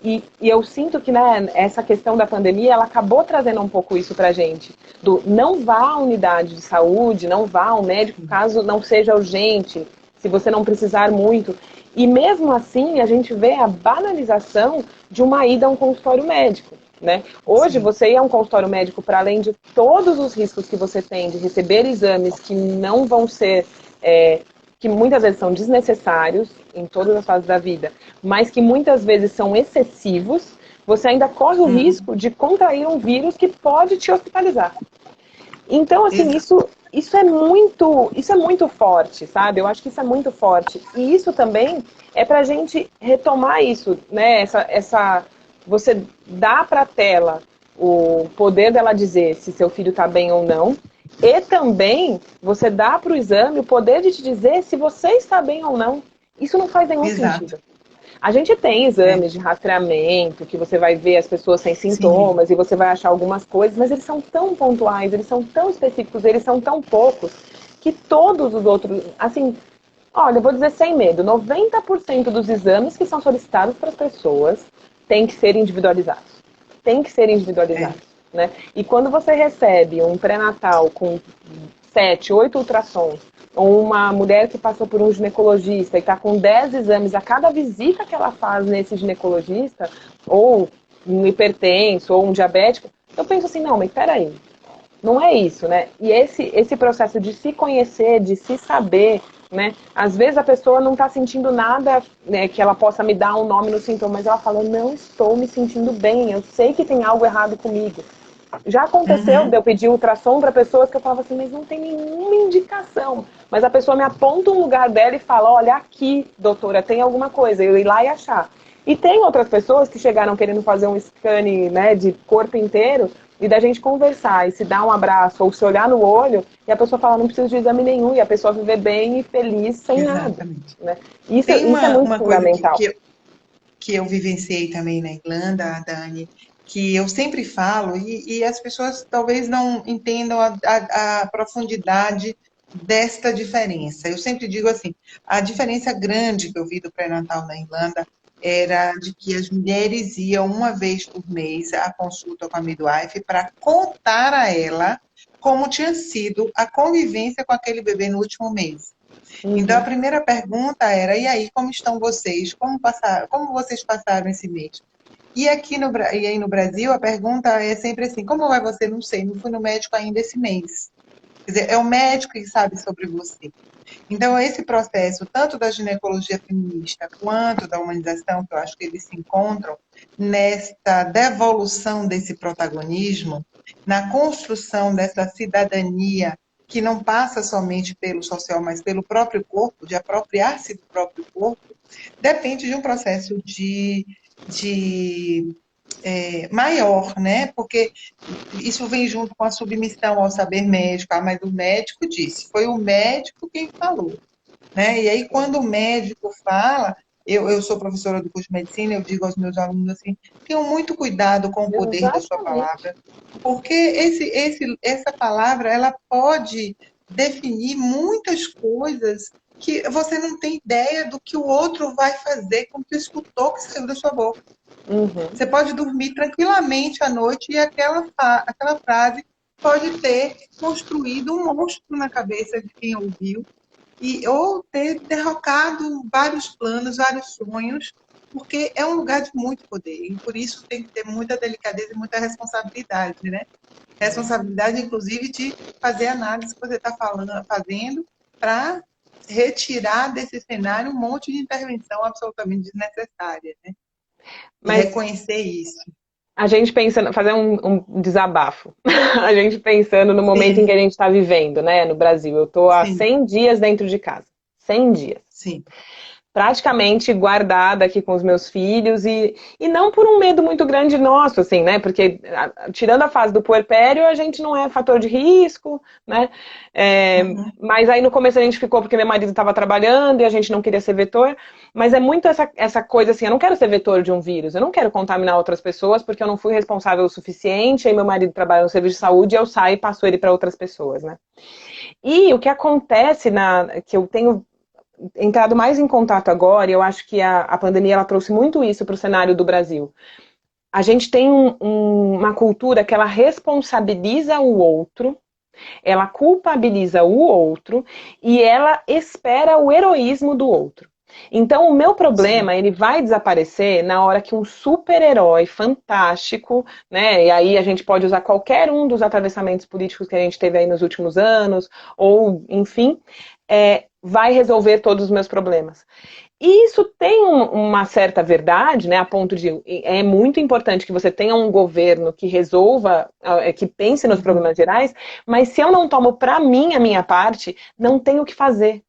Speaker 2: E eu sinto que, né, essa questão da pandemia, ela acabou trazendo um pouco isso pra gente. Do não vá à unidade de saúde, não vá ao médico caso não seja urgente, se você não precisar muito. E mesmo assim, a gente vê a banalização de uma ida a um consultório médico, né? Hoje, você ir a um consultório médico, para além de todos os riscos que você tem de receber exames que não vão ser... que muitas vezes são desnecessários em todas as fases da vida, mas que muitas vezes são excessivos, você ainda corre o risco de contrair um vírus que pode te hospitalizar. Então, assim, isso é muito forte, sabe? Eu acho que isso é muito forte. E isso também é pra gente retomar isso, né? Você dá pra tela o poder dela dizer se seu filho tá bem ou não, e também você dá para o exame o poder de te dizer se você está bem ou não. Isso não faz nenhum sentido. A gente tem exames de rastreamento, que você vai ver as pessoas sem sintomas e você vai achar algumas coisas, mas eles são tão pontuais, eles são tão específicos, eles são tão poucos, que todos os outros, assim, olha, eu vou dizer sem medo, 90% dos exames que são solicitados para as pessoas têm que ser individualizados. Tem que ser individualizados. Né? E quando você recebe um pré-natal com 7, 8 ultrassons, ou uma mulher que passou por um ginecologista e está com 10 exames a cada visita que ela faz nesse ginecologista, ou um hipertenso, ou um diabético, eu penso assim, não, mas peraí, não é isso, né? E esse processo de se conhecer, de se saber, né? Às vezes a pessoa não está sentindo nada, né, que ela possa me dar um nome no sintoma, mas ela fala, não estou me sentindo bem, eu sei que tem algo errado comigo. Já aconteceu de eu pedir ultrassom para pessoas que eu falava assim, mas não tem nenhuma indicação. Mas a pessoa me aponta um lugar dela e fala, olha aqui, doutora, tem alguma coisa. Eu ir lá e achar. E tem outras pessoas que chegaram querendo fazer um scanning, né, de corpo inteiro e da gente conversar e se dar um abraço ou se olhar no olho e a pessoa fala, não preciso de exame nenhum e a pessoa viver bem e feliz sem nada. Né? Isso é muito fundamental.
Speaker 3: Coisa que eu vivenciei também na Irlanda, Dani, que eu sempre falo, e as pessoas talvez não entendam a profundidade desta diferença. Eu sempre digo assim, a diferença grande que eu vi do pré-natal na Irlanda era de que as mulheres iam uma vez por mês à consulta com a midwife para contar a ela como tinha sido a convivência com aquele bebê no último mês. Então, a primeira pergunta era, e aí, como estão vocês? Como vocês passaram esse mês? E aí no Brasil, a pergunta é sempre assim, como vai você? Não sei, não fui no médico ainda esse mês. Quer dizer, é o médico que sabe sobre você. Então, esse processo, tanto da ginecologia feminista quanto da humanização, que eu acho que eles se encontram, nesta devolução desse protagonismo, na construção dessa cidadania que não passa somente pelo social, mas pelo próprio corpo, de apropriar-se do próprio corpo, depende de um processo de maior, né? Porque isso vem junto com a submissão ao saber médico. Ah, mas o médico disse, foi o médico quem falou, né? E aí, quando o médico fala, eu sou professora do curso de medicina, eu digo aos meus alunos assim, tenham muito cuidado com o poder da sua
Speaker 2: Exatamente.
Speaker 3: palavra, porque essa palavra, ela pode definir muitas coisas que você não tem ideia do que o outro vai fazer com o que escutou que saiu da sua boca.
Speaker 2: Uhum.
Speaker 3: Você pode dormir tranquilamente à noite e aquela frase pode ter construído um monstro na cabeça de quem ouviu ou ter derrocado vários planos, vários sonhos, porque é um lugar de muito poder e por isso tem que ter muita delicadeza e muita responsabilidade, né? Responsabilidade, inclusive, de fazer a análise que você está fazendo para retirar desse cenário um monte de intervenção absolutamente desnecessária, né? E
Speaker 2: Mas
Speaker 3: reconhecer isso.
Speaker 2: a gente pensando, fazer um desabafo. A gente pensando no momento em que
Speaker 3: Sim,
Speaker 2: a gente está vivendo, né, no Brasil. Eu estou há
Speaker 3: sim,
Speaker 2: 100 dias dentro de casa. 100 dias.
Speaker 3: sim.
Speaker 2: Praticamente guardada aqui com os meus filhos e não por um medo muito grande nosso, assim, né? Porque tirando a fase do puerpério, a gente não é fator de risco, né?
Speaker 3: Uhum.
Speaker 2: Mas aí no começo a gente ficou porque meu marido estava trabalhando e a gente não queria ser vetor. Mas é muito essa coisa assim, eu não quero ser vetor de um vírus, eu não quero contaminar outras pessoas porque eu não fui responsável o suficiente, aí meu marido trabalha no serviço de saúde, eu saio e passo ele para outras pessoas, né? E o que acontece que eu tenho entrado mais em contato agora, e eu acho que a pandemia ela trouxe muito isso para o cenário do Brasil. A gente tem uma cultura que ela responsabiliza o outro, ela culpabiliza o outro e ela espera o heroísmo do outro. Então, o meu
Speaker 3: Sim.
Speaker 2: problema, ele vai desaparecer na hora que um super-herói fantástico, né? E aí a gente pode usar qualquer um dos atravessamentos políticos que a gente teve aí nos últimos anos, ou, enfim, vai resolver todos os meus problemas. E isso tem uma certa verdade, né? A ponto de é muito importante que você tenha um governo que resolva, que pense nos
Speaker 3: Uhum.
Speaker 2: problemas gerais, mas se eu não tomo para mim a minha parte, não tenho o que fazer.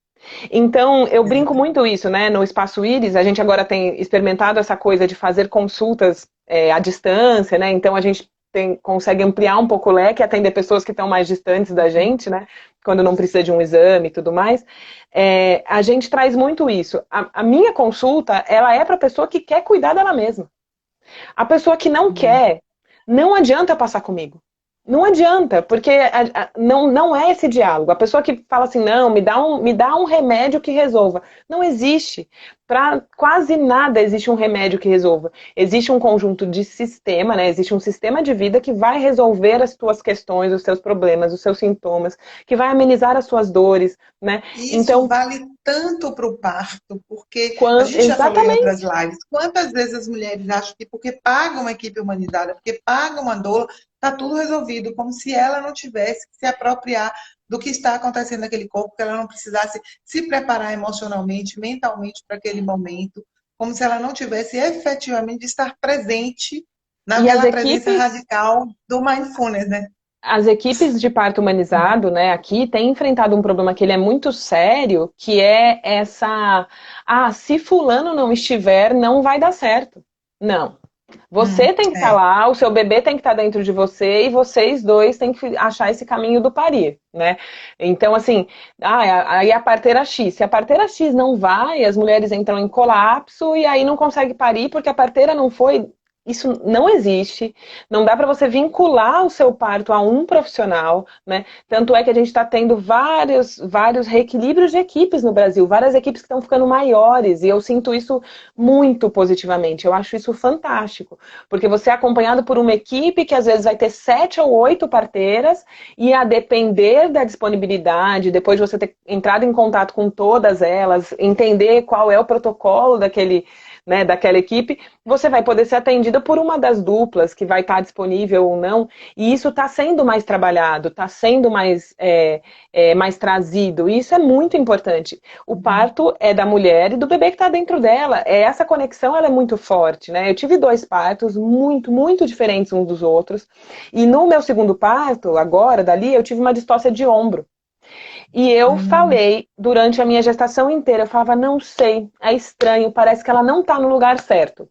Speaker 2: Então, eu brinco
Speaker 3: Exatamente.
Speaker 2: muito isso, né? No Espaço Íris, a gente agora tem experimentado essa coisa de fazer consultas à distância, né? Então, a gente consegue ampliar um pouco o leque e atender pessoas que estão mais distantes da gente, né? Quando não precisa de um exame e tudo mais. A gente traz muito isso. A minha consulta, ela é para a pessoa que quer cuidar dela mesma. A pessoa que não
Speaker 3: Uhum.
Speaker 2: quer, não adianta passar comigo. Não adianta, porque não é esse diálogo. A pessoa que fala assim, não, me dá um remédio que resolva. Não existe. Para quase nada existe um remédio que resolva. Existe um conjunto de sistema, né? Existe um sistema de vida que vai resolver as tuas questões, os seus problemas, os seus sintomas, que vai amenizar as suas dores, né?
Speaker 3: E isso
Speaker 2: Então,
Speaker 3: vale tanto para o parto, porque a gente já falou em outras
Speaker 2: exatamente.
Speaker 3: lives, quantas vezes as mulheres acham que porque pagam uma equipe humanizada, porque pagam uma doula, está tudo resolvido, como se ela não tivesse que se apropriar do que está acontecendo naquele corpo, que ela não precisasse se preparar emocionalmente, mentalmente para aquele momento, como se ela não tivesse efetivamente de estar presente
Speaker 2: E as
Speaker 3: naquela presença
Speaker 2: equipes
Speaker 3: radical do mindfulness, né?
Speaker 2: As equipes de parto humanizado, né, aqui têm enfrentado um problema que ele é muito sério, que é se fulano não estiver, não vai dar certo. Não. Você tem que estar
Speaker 3: É.
Speaker 2: lá, o seu bebê tem que estar dentro de você e vocês dois têm que achar esse caminho do parir, né? Então, assim, aí a parteira X, se a parteira X não vai, as mulheres entram em colapso e aí não consegue parir porque a parteira não foi. Isso não existe. Não dá para você vincular o seu parto a um profissional, né? Tanto é que a gente está tendo vários reequilíbrios de equipes no Brasil, várias equipes que estão ficando maiores, e eu sinto isso muito positivamente. Eu acho isso fantástico, porque você é acompanhado por uma equipe que às vezes vai ter 7 ou 8 parteiras, e a depender da disponibilidade, depois de você ter entrado em contato com todas elas, entender qual é o protocolo daquele, né, daquela equipe, você vai poder ser atendida por uma das duplas que vai estar disponível ou não, e isso está sendo mais trabalhado, está sendo mais trazido, e isso é muito importante. O parto é da mulher e do bebê que está dentro dela, essa conexão ela é muito forte, né? Eu tive 2 partos muito, muito diferentes uns dos outros, e no meu segundo parto, agora, dali, eu tive uma distócia de ombro. E eu
Speaker 3: Hum,
Speaker 2: falei, durante a minha gestação inteira, eu falava, não sei, é estranho, parece que ela não está no lugar certo.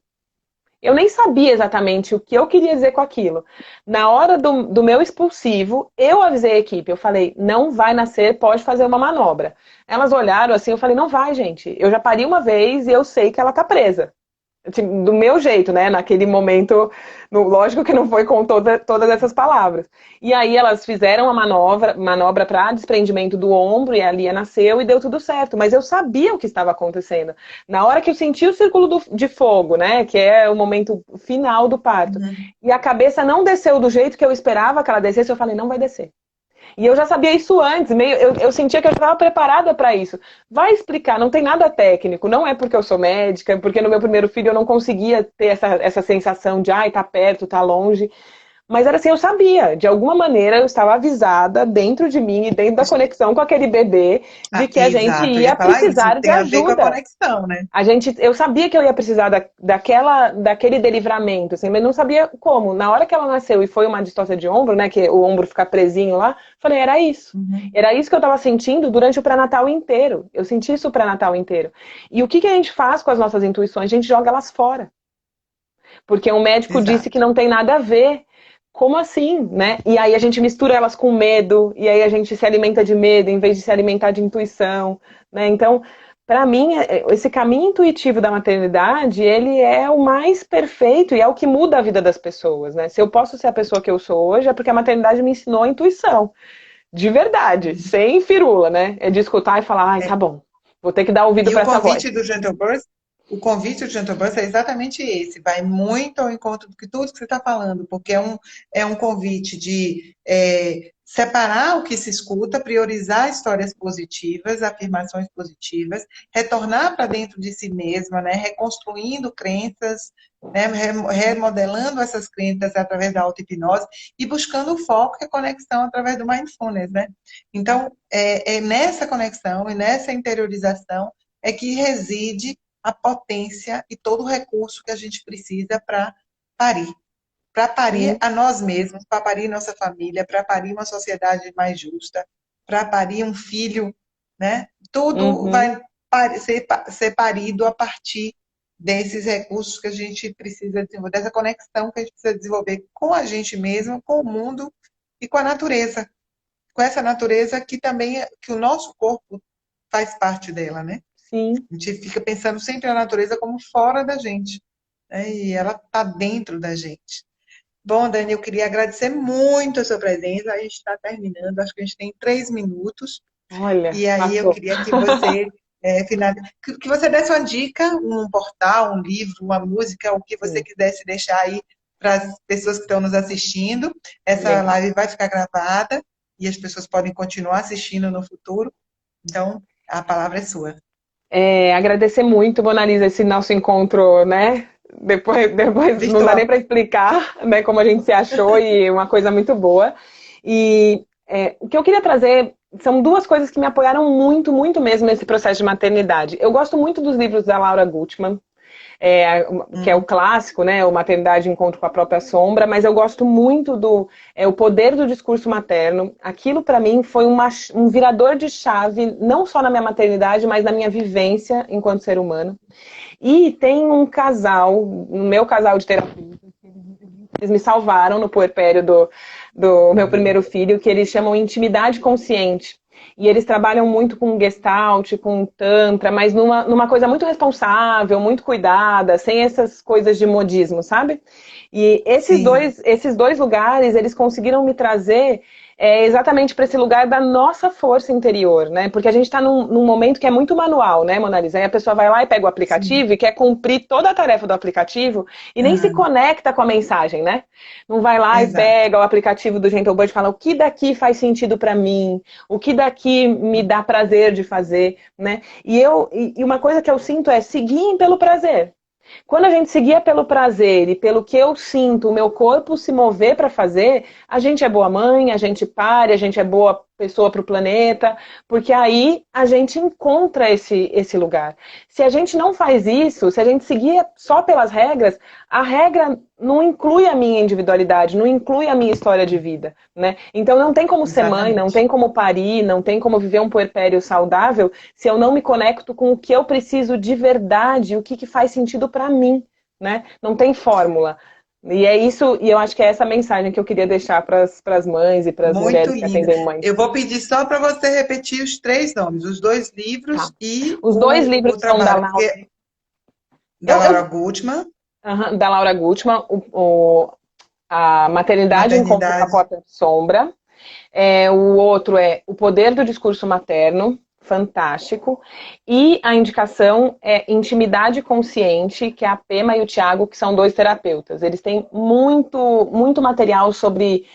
Speaker 2: Eu nem sabia exatamente o que eu queria dizer com aquilo. Na hora do meu expulsivo, eu avisei a equipe. Eu falei, não vai nascer, pode fazer uma manobra. Elas olharam assim, eu falei, não vai, gente. Eu já pari uma vez e eu sei que ela tá presa. Assim, do meu jeito, né? Naquele momento, lógico que não foi com todas essas palavras. E aí elas fizeram a manobra para desprendimento do ombro e a Lia nasceu e deu tudo certo. Mas eu sabia o que estava acontecendo. Na hora que eu senti o círculo de fogo, né? Que é o momento final do parto.
Speaker 3: Uhum.
Speaker 2: E a cabeça não desceu do jeito que eu esperava que ela descesse, eu falei, não vai descer. E eu já sabia isso antes, eu sentia que eu estava preparada para isso. Vai explicar, não tem nada técnico, não é porque eu sou médica, porque no meu primeiro filho eu não conseguia ter essa sensação de, ai, tá perto, tá longe. Mas era assim, eu sabia, de alguma maneira eu estava avisada dentro de mim e dentro da conexão com aquele bebê de que a gente
Speaker 3: Exato, eu ia
Speaker 2: ia
Speaker 3: falar isso,
Speaker 2: precisar de
Speaker 3: tem a ver com a
Speaker 2: ajuda.
Speaker 3: conexão, né?
Speaker 2: Eu sabia que eu ia precisar daquele delivramento, assim, mas não sabia como. Na hora que ela nasceu e foi uma distócia de ombro, né, que o ombro fica presinho lá, falei, era isso.
Speaker 3: Uhum.
Speaker 2: Era isso que eu estava sentindo durante o pré-natal inteiro. Eu senti isso o pré-natal inteiro. E o que a gente faz com as nossas intuições? A gente joga elas fora. Porque um médico disse que
Speaker 3: Exato.
Speaker 2: não tem nada a ver. Como assim, né? E aí a gente mistura elas com medo, e aí a gente se alimenta de medo em vez de se alimentar de intuição, né? Então, para mim, esse caminho intuitivo da maternidade, ele é o mais perfeito e é o que muda a vida das pessoas, né? Se eu posso ser a pessoa que eu sou hoje, é porque a maternidade me ensinou a intuição, de verdade, sem firula, né? É de escutar e falar, ai, tá bom, vou ter que dar ouvido
Speaker 3: E
Speaker 2: para essa voz.
Speaker 3: o convite do Gentle Burst é exatamente esse, vai muito ao encontro do que tudo que você está falando, porque é um convite de separar o que se escuta, priorizar histórias positivas, afirmações positivas, retornar para dentro de si mesma, né, reconstruindo crenças, né, remodelando essas crenças através da auto-hipnose e buscando o foco e a conexão através do mindfulness, né? Então, é nessa conexão e nessa interiorização é que reside a potência e todo o recurso que a gente precisa parir. Para parir
Speaker 2: Sim.
Speaker 3: a nós mesmos, para parir nossa família, para parir uma sociedade mais justa, para parir um filho, né? Tudo
Speaker 2: Uhum.
Speaker 3: vai ser parido a partir desses recursos que a gente precisa desenvolver, dessa conexão que a gente precisa desenvolver com a gente mesmo, com o mundo e com a natureza. Com essa natureza que também, que o nosso corpo faz parte dela, né?
Speaker 2: Sim.
Speaker 3: A gente fica pensando sempre na natureza como fora da gente, né? E ela está dentro da gente. Bom, Dani, eu queria agradecer muito a sua presença. A gente está terminando, acho que a gente tem 3 minutos.
Speaker 2: Olha,
Speaker 3: E aí eu
Speaker 2: passou.
Speaker 3: queria que você que você desse uma dica, um portal, um livro, uma música, o que você
Speaker 2: Sim,
Speaker 3: quisesse deixar aí para as pessoas que estão nos assistindo. Essa
Speaker 2: legal.
Speaker 3: live vai ficar gravada e as pessoas podem continuar assistindo no futuro. Então, a palavra é sua.
Speaker 2: Agradecer muito, Monalisa, esse nosso encontro, né? Depois não dá
Speaker 3: Virtual.
Speaker 2: nem para explicar, né, como a gente se achou e uma coisa muito boa. E o que eu queria trazer são duas coisas que me apoiaram muito, muito mesmo nesse processo de maternidade. Eu gosto muito dos livros da Laura Gutman, que é o clássico, né, o Maternidade Encontro com a Própria Sombra, mas eu gosto muito do O Poder do Discurso Materno. Aquilo para mim foi um virador de chave, não só na minha maternidade, mas na minha vivência enquanto ser humano. E tem um casal, no meu casal de terapia, eles me salvaram no puerpério do meu primeiro filho, que eles chamam Intimidade Consciente. E eles trabalham muito com Gestalt, com Tantra, mas numa coisa muito responsável, muito cuidada, sem essas coisas de modismo, sabe? E
Speaker 3: Sim,
Speaker 2: esses dois lugares, eles conseguiram me trazer exatamente para esse lugar da nossa força interior, né? Porque a gente está num momento que é muito manual, né, Monalisa? Aí a pessoa vai lá e pega o
Speaker 3: sim.
Speaker 2: aplicativo e quer cumprir toda a tarefa do aplicativo e nem se
Speaker 3: Aham,
Speaker 2: conecta com a mensagem, né? Não vai lá e
Speaker 3: exato.
Speaker 2: pega o aplicativo do Gentle Bird e fala o que daqui faz sentido para mim, o que daqui me dá prazer de fazer, né? E uma coisa que eu sinto é seguir pelo prazer. Quando a gente seguia pelo prazer e pelo que eu sinto, o meu corpo se mover para fazer, a gente é boa mãe, a gente pare, a gente é boa pessoa para o planeta, porque aí a gente encontra esse lugar. Se a gente não faz isso, se a gente seguir só pelas regras, a regra não inclui a minha individualidade, não inclui a minha história de vida, né? Então não tem como ser mãe, não
Speaker 3: Exatamente.
Speaker 2: tem como parir, não tem como viver um puerpério saudável se eu não me conecto com o que eu preciso de verdade, o que faz sentido para mim, né? Não tem fórmula. E é isso, e eu acho que é essa mensagem que eu queria deixar para as mães e para as
Speaker 3: Muito
Speaker 2: mulheres que
Speaker 3: linda.
Speaker 2: atendem mães.
Speaker 3: Eu vou pedir só para você repetir os 3 nomes, os 2 livros
Speaker 2: Tá.
Speaker 3: e
Speaker 2: Os dois
Speaker 3: o
Speaker 2: livros são da
Speaker 3: trabalho,
Speaker 2: Laura,
Speaker 3: porque da Laura Gutman,
Speaker 2: da Laura Gutman, a Maternidade Encontra uma
Speaker 3: Maternidade.
Speaker 2: Porta de Sombra. O outro é O Poder do Discurso Materno, fantástico. E a indicação é Intimidade Consciente, que é a Pema e o Thiago, que são 2 terapeutas. Eles têm muito, muito material sobre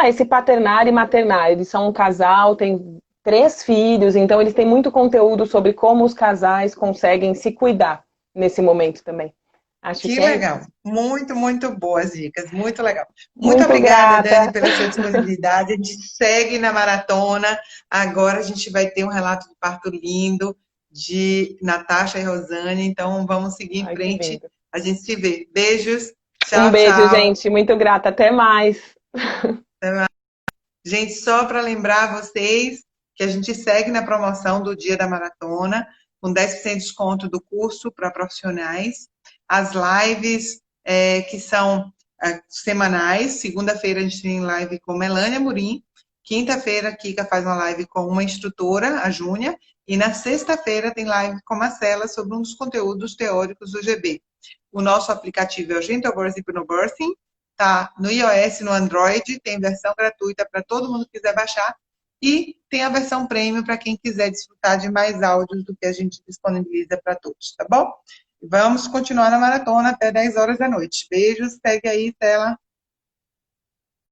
Speaker 2: esse paternar e maternar. Eles são um casal, têm 3 filhos, então eles têm muito conteúdo sobre como os casais conseguem se cuidar nesse momento também. Acho
Speaker 3: Que
Speaker 2: que é isso.
Speaker 3: legal. Muito, muito boas dicas. Muito legal. Muito
Speaker 2: Muito
Speaker 3: obrigada, Dani,
Speaker 2: grata.
Speaker 3: pela sua disponibilidade. A gente segue na maratona. Agora a gente vai ter um relato de parto lindo de Natasha e Rosane. Então vamos seguir em
Speaker 2: Ai, que
Speaker 3: frente.
Speaker 2: lindo.
Speaker 3: A gente se vê. Beijos.
Speaker 2: Um
Speaker 3: Tchau,
Speaker 2: beijo,
Speaker 3: tchau.
Speaker 2: gente. Muito grata. Até mais.
Speaker 3: Gente, só para lembrar vocês que a gente segue na promoção do Dia da Maratona, com 10% de desconto do curso para profissionais. As lives que são semanais. Segunda-feira a gente tem live com Melânia Murim. Quinta-feira a Kika faz uma live com uma instrutora, a Júnia. E na sexta-feira tem live com Marcela sobre um dos conteúdos teóricos do GB. O nosso aplicativo é o Gentle Birth Hypnobirthing. Tá no iOS, no Android, tem versão gratuita para todo mundo que quiser baixar e tem a versão premium para quem quiser desfrutar de mais áudios do que a gente disponibiliza para todos, tá bom? Vamos continuar na maratona até 10 horas da noite. Beijos, segue aí, Stella.